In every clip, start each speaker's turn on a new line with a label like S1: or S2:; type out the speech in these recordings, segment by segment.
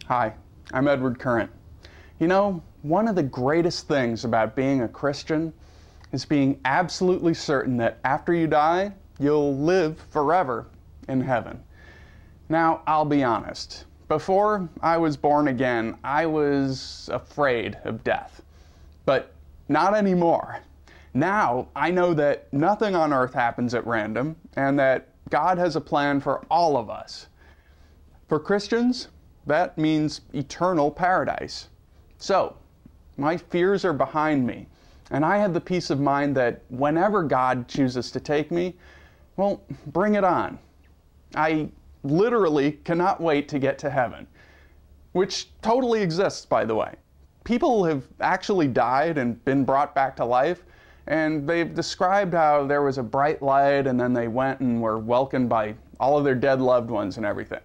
S1: Hi, I'm Edward Current. You know, one of the greatest things about being a Christian is being absolutely certain that after you die, you'll live forever in heaven. Now, I'll be honest. Before I was born again, I was afraid of death. But not anymore. Now, I know that nothing on earth happens at random, and that God has a plan for all of us. For Christians, that means eternal paradise. So, my fears are behind me, and I have the peace of mind that whenever God chooses to take me, well, bring it on. I literally cannot wait to get to heaven, which totally exists, by the way. People have actually died and been brought back to life, and they've described how there was a bright light and then they went and were welcomed by all of their dead loved ones and everything.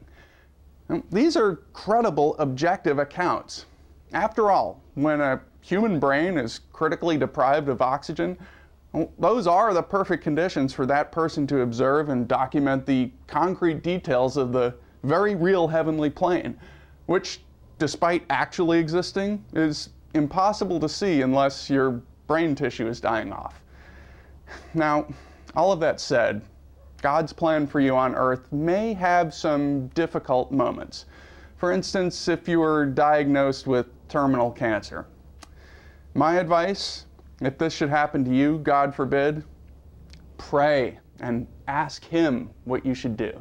S1: These are credible, objective accounts. After all, when a human brain is critically deprived of oxygen, those are the perfect conditions for that person to observe and document the concrete details of the very real heavenly plane, which, despite actually existing, is impossible to see unless your brain tissue is dying off. Now, all of that said, God's plan for you on earth may have some difficult moments. For instance, if you were diagnosed with terminal cancer. My advice, if this should happen to you, God forbid, pray and ask Him what you should do.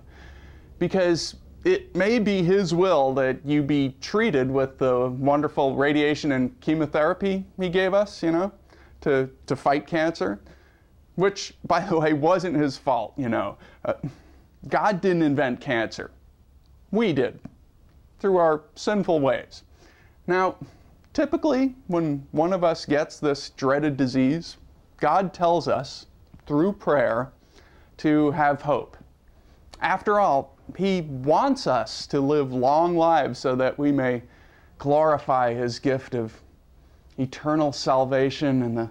S1: Because it may be His will that you be treated with the wonderful radiation and chemotherapy He gave us, to fight cancer. Which, by the way, wasn't His fault, God didn't invent cancer. We did, through our sinful ways. Now, typically, when one of us gets this dreaded disease, God tells us, through prayer, to have hope. After all, He wants us to live long lives so that we may glorify His gift of eternal salvation and the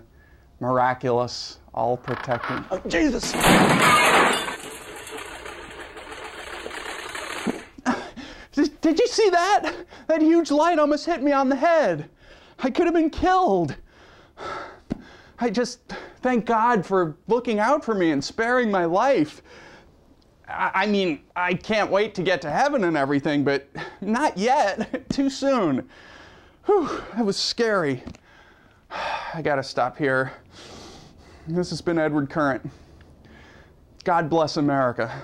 S1: miraculous, all-protecting... Oh, Jesus! Did you see that? That huge light almost hit me on the head. I could have been killed. I just thank God for looking out for me and sparing my life. I mean, I can't wait to get to heaven and everything, but not yet. Too soon. Whew, that was scary. I gotta stop here. This has been Edward Current. God bless America.